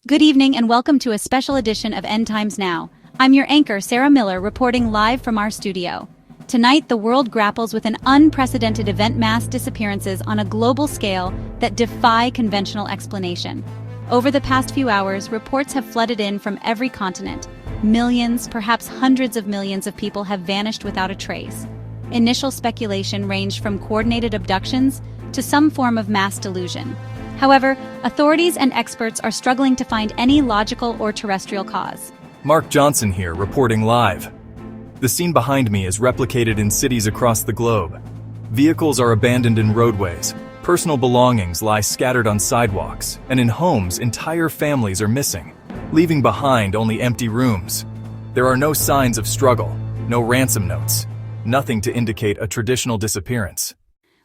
Good evening and welcome to a special edition of End Times Now. I'm your anchor, Sarah Miller, reporting live from our studio. Tonight, the world grapples with an unprecedented event: mass disappearances on a global scale that defy conventional explanation. Over the past few hours, reports have flooded in from every continent. Millions, perhaps hundreds of millions of people have vanished without a trace. Initial speculation ranged from coordinated abductions to some form of mass delusion. However, authorities and experts are struggling to find any logical or terrestrial cause. Mark Johnson here, reporting live. The scene behind me is replicated in cities across the globe. Vehicles are abandoned in roadways, personal belongings lie scattered on sidewalks, and in homes, entire families are missing, leaving behind only empty rooms. There are no signs of struggle, no ransom notes, nothing to indicate a traditional disappearance.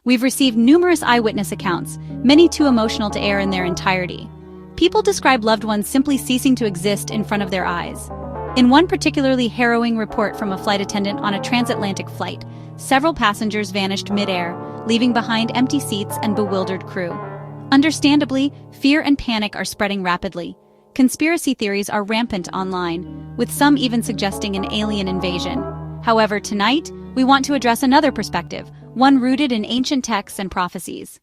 We've received numerous eyewitness accounts, many too emotional to air in their entirety. People describe loved ones simply ceasing to exist in front of their eyes. In one particularly harrowing report from a flight attendant on a transatlantic flight, several passengers vanished mid-air, leaving behind empty seats and bewildered crew. Understandably, fear and panic are spreading rapidly. Conspiracy theories are rampant online, with some even suggesting an alien invasion. However, tonight, we want to address another perspective, one rooted in ancient texts and prophecies.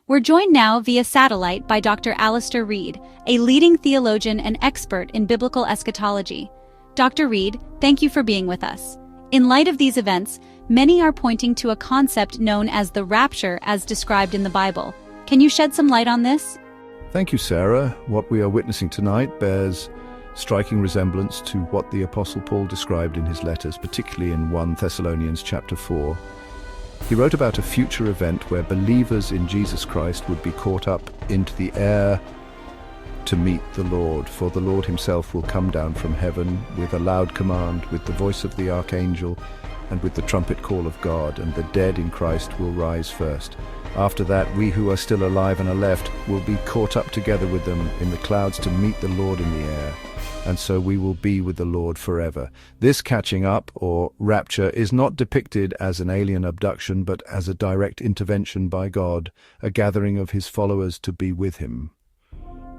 We're joined now via satellite by Dr. Alistair Reid, a leading theologian and expert in biblical eschatology. Dr. Reid, thank you for being with us. In light of these events, many are pointing to a concept known as the Rapture as described in the Bible. Can you shed some light on this? Thank you, Sarah. What we are witnessing tonight bears striking resemblance to what the Apostle Paul described in his letters, particularly in 1 Thessalonians chapter 4. He wrote about a future event where believers in Jesus Christ would be caught up into the air to meet the Lord, for the Lord himself will come down from heaven with a loud command, with the voice of the archangel, and with the trumpet call of God, and the dead in Christ will rise first. After that, we who are still alive and are left will be caught up together with them in the clouds to meet the Lord in the air, and so we will be with the Lord forever. This catching up, or rapture, is not depicted as an alien abduction, but as a direct intervention by God, a gathering of his followers to be with him.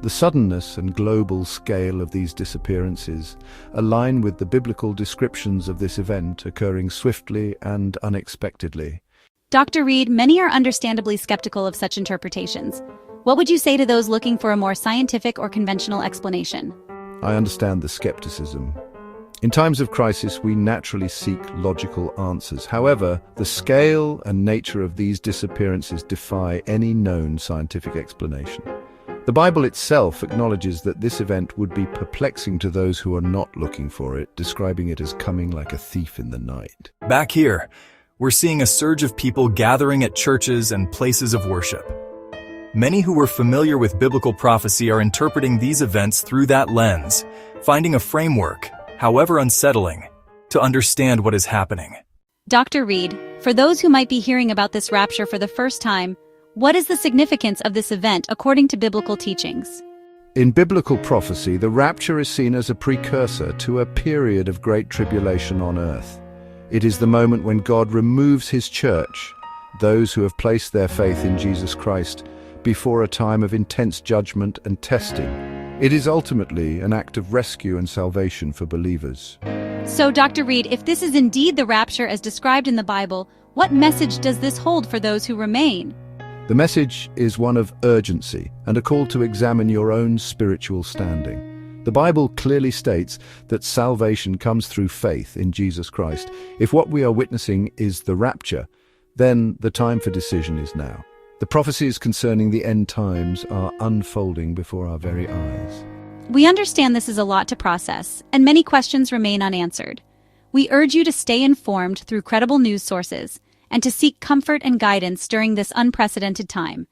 The suddenness and global scale of these disappearances align with the biblical descriptions of this event occurring swiftly and unexpectedly. Dr. Reid, many are understandably skeptical of such interpretations. What would you say to those looking for a more scientific or conventional explanation? I understand the skepticism. In times of crisis, we naturally seek logical answers. However, the scale and nature of these disappearances defy any known scientific explanation. The Bible itself acknowledges that this event would be perplexing to those who are not looking for it, describing it as coming like a thief in the night. Back here, we're seeing a surge of people gathering at churches and places of worship. Many who were familiar with biblical prophecy are interpreting these events through that lens, finding a framework, however unsettling, to understand what is happening. Dr. Reid, for those who might be hearing about this rapture for the first time, what is the significance of this event according to biblical teachings? In biblical prophecy, the rapture is seen as a precursor to a period of great tribulation on earth. It is the moment when God removes his church, those who have placed their faith in Jesus Christ, before a time of intense judgment and testing. It is ultimately an act of rescue and salvation for believers. So, Dr. Reid, if this is indeed the rapture as described in the Bible, what message does this hold for those who remain? The message is one of urgency and a call to examine your own spiritual standing. The Bible clearly states that salvation comes through faith in Jesus Christ. If what we are witnessing is the rapture, then the time for decision is now. The prophecies concerning the end times are unfolding before our very eyes. We understand this is a lot to process, and many questions remain unanswered. We urge you to stay informed through credible news sources and to seek comfort and guidance during this unprecedented time.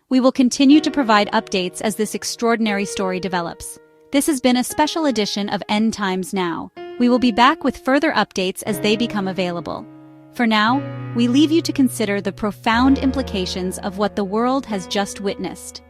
We will continue to provide updates as this extraordinary story develops. This has been a special edition of End Times Now. We will be back with further updates as they become available. For now, we leave you to consider the profound implications of what the world has just witnessed.